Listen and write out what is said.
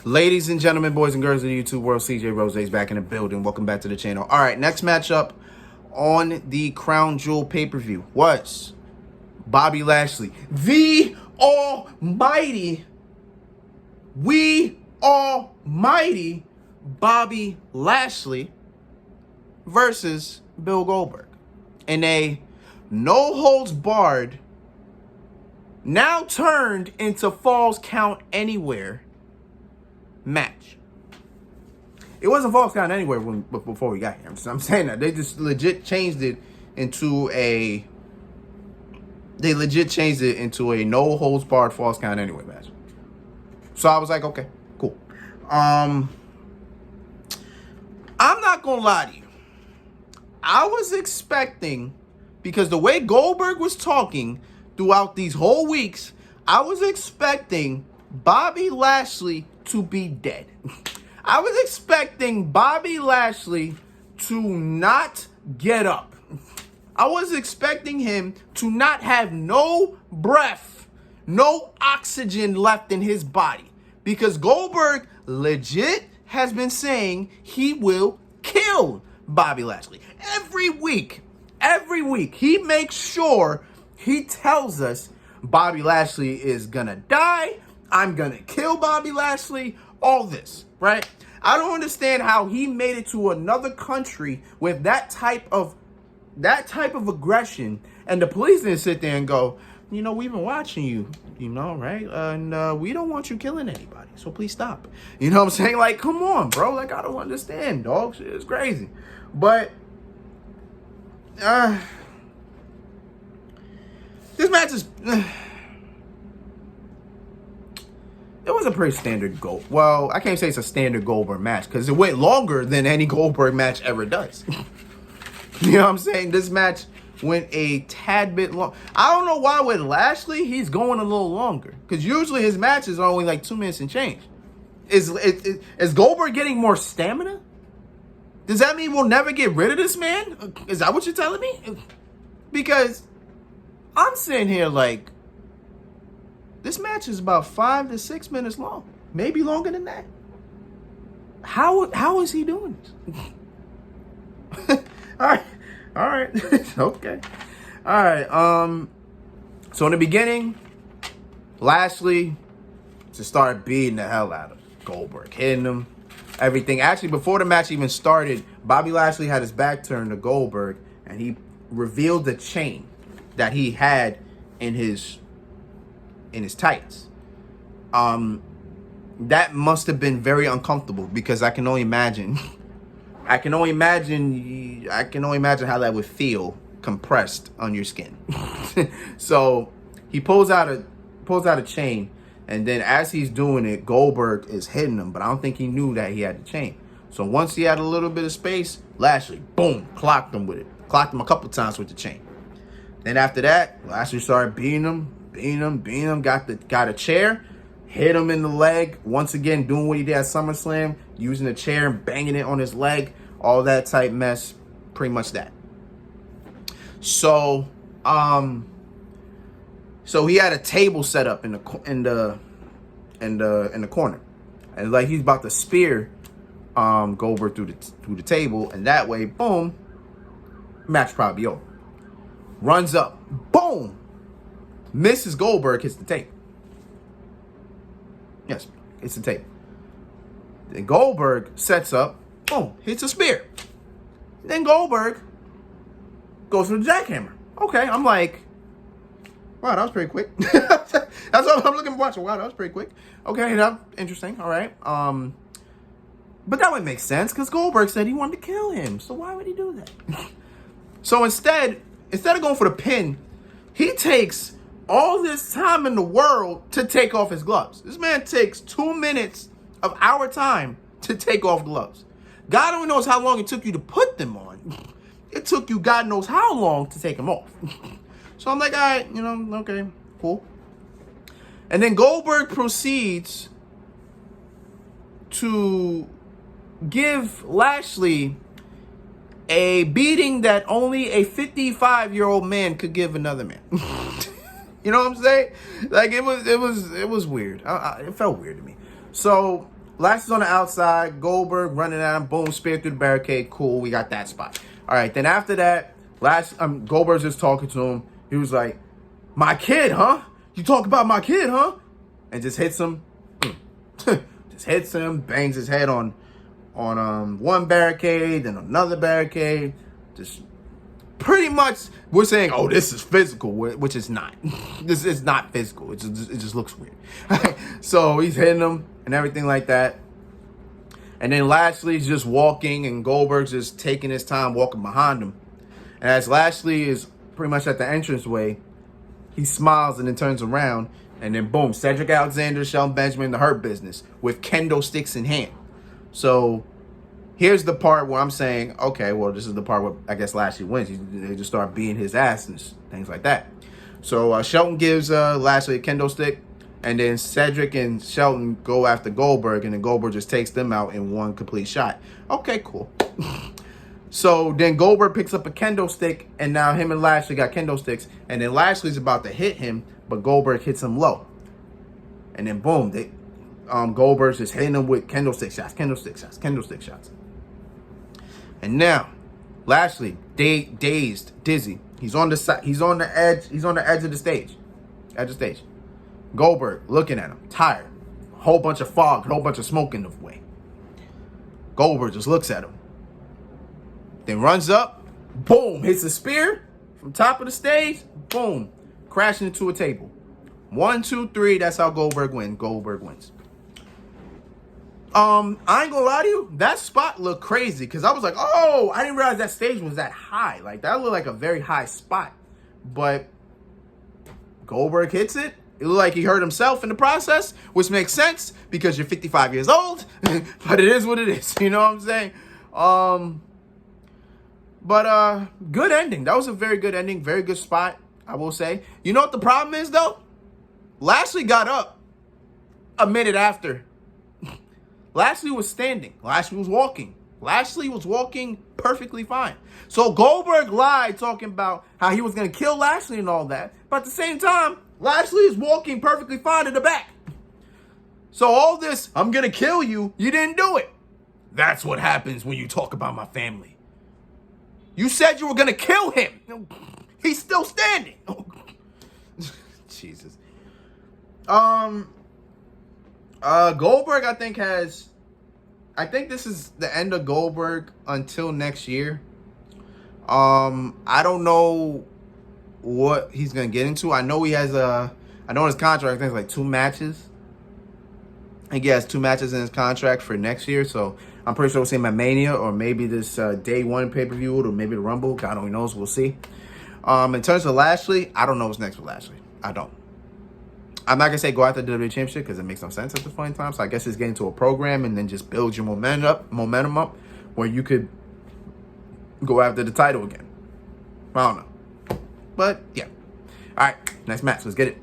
Ladies and gentlemen, boys and girls of the YouTube world, CJ Rose's back in the building. Welcome back to the channel. All right, next matchup on the Crown Jewel pay-per-view was Bobby Lashley, the almighty, Bobby Lashley versus Bill Goldberg in a no-holds-barred, now turned into Falls Count Anywhere match. It wasn't Falls Count Anywhere before we got here. I'm saying that they just legit changed it into a no holds barred Falls Count Anywhere match. So I was like, okay, cool. I'm not gonna lie to you. I was expecting, because the way Goldberg was talking throughout these whole weeks, I was expecting Bobby Lashley to be dead. I was expecting Bobby Lashley to not get up. I was expecting him to not have no breath, no oxygen left in his body. Because Goldberg legit has been saying he will kill Bobby Lashley. Every week, he makes sure he tells us Bobby Lashley is gonna die. I'm gonna kill Bobby Lashley. All this, right? I don't understand how he made it to another country with that type of aggression, and the police didn't sit there and go, you know, we've been watching you, you know, right? And we don't want you killing anybody, so please stop. You know what I'm saying? Like, come on, bro. Like, I don't understand, dog. Shit is crazy. But this match is. It was a pretty standard Well, I can't say it's a standard Goldberg match because it went longer than any Goldberg match ever does. You know what I'm saying? This match went a tad bit long. I don't know why with Lashley, he's going a little longer. Because usually his matches are only like 2 minutes and change. Is Goldberg getting more stamina? Does that mean we'll never get rid of this man? Is that what you're telling me? Because I'm sitting here like, this match is about 5 to 6 minutes long. Maybe longer than that. How is he doing this? All right. Okay. All right. So in the beginning, Lashley just started beating the hell out of Goldberg, hitting him, everything. Actually, before the match even started, Bobby Lashley had his back turned to Goldberg, and he revealed the chain that he had in his tights. That must have been very uncomfortable because I can only imagine how that would feel compressed on your skin. So he pulls out a chain, and then as he's doing it, Goldberg is hitting him, but I don't think he knew that he had the chain. So once he had a little bit of space, Lashley, boom, clocked him with it. Clocked him a couple times with the chain. Then after that, Lashley started beating him, got a chair, hit him in the leg, once again doing what he did at SummerSlam, using the chair and banging it on his leg, all that type mess, pretty much that. So he had a table set up in the corner, and like he's about to spear Goldberg through the table, and that way, boom, match probably over. Runs up, boom. Misses Goldberg, hits the tape. Yes, it's the tape. Then Goldberg sets up, boom, hits a spear. Then Goldberg goes for the jackhammer. Okay, I'm like, wow, that was pretty quick. That's what I'm looking for watching. Wow, that was pretty quick. Okay, that's interesting. All right. But that would make sense because Goldberg said he wanted to kill him. So why would he do that? So instead of going for the pin, he takes all this time in the world to take off his gloves. This man takes 2 minutes of our time to take off gloves. God only knows how long it took you to put them on. It took you God knows how long to take them off. So I'm like, all right, okay, cool. And then Goldberg proceeds to give Lashley a beating that only a 55-year-old man could give another man. You know what I'm saying? Like, it was weird. It felt weird to me. So Lashley's on the outside. Goldberg running at him. Boom, spear through the barricade. Cool, we got that spot. All right, then after that, Goldberg's just talking to him. He was like, my kid, huh? You talk about my kid, huh? And just hits him. Just hits him, bangs his head on one barricade, then another barricade. Just pretty much, we're saying, oh, this is physical, which is not. This is not physical. It just looks weird. So he's hitting him and everything like that. And then Lashley's just walking, and Goldberg's just taking his time walking behind him. And as Lashley is pretty much at the entranceway, he smiles and then turns around, and then boom, Cedric Alexander, Shelton Benjamin, the Hurt Business with kendo sticks in hand. So here's the part where I'm saying, okay, well, this is the part where I guess Lashley wins. They just start beating his ass and things like that. So Shelton gives Lashley a kendo stick, and then Cedric and Shelton go after Goldberg, and then Goldberg just takes them out in one complete shot. Okay, cool. So then Goldberg picks up a kendo stick, and now him and Lashley got kendo sticks, and then Lashley's about to hit him, but Goldberg hits him low. And then boom, Goldberg's just hitting him with kendo stick shots, kendo stick shots, kendo stick shots. And now Lashley, dazed, dizzy. He's on the side. He's on the edge. He's on the edge of the stage. Goldberg looking at him, tired. A whole bunch of fog, a whole bunch of smoke in the way. Goldberg just looks at him. Then runs up, boom, hits a spear from top of the stage, boom, crashing into a table. 1, 2, 3, that's how Goldberg wins. Goldberg wins. I ain't gonna lie to you, that spot looked crazy, because I was like, oh, I didn't realize that stage was that high. Like, that looked like a very high spot. But Goldberg hits it. It looked like he hurt himself in the process, which makes sense, because you're 55 years old. But it is what it is, you know what I'm saying? But good ending. That was a very good ending. Very good spot, I will say. You know what the problem is, though? Lashley got up a minute after. Lashley was standing. Lashley was walking. Lashley was walking perfectly fine. So Goldberg lied talking about how he was going to kill Lashley and all that. But at the same time, Lashley is walking perfectly fine in the back. So all this, I'm going to kill you, you didn't do it. That's what happens when you talk about my family. You said you were going to kill him. He's still standing. Jesus. Goldberg, I think this is the end of Goldberg until next year. I don't know what he's going to get into. I know he has I know his contract, I think it's like 2 matches. I think he has 2 matches in his contract for next year, so I'm pretty sure we'll see him at Mania, or maybe this day 1 pay-per-view, or maybe the Rumble. God only knows. We'll see. In terms of Lashley, I don't know what's next with Lashley. I don't. I'm not going to say go after the WWE Championship, because it makes no sense at this point in time. So I guess it's getting to a program and then just build your momentum up where you could go after the title again. I don't know. But, yeah. All right, next match. Let's get it.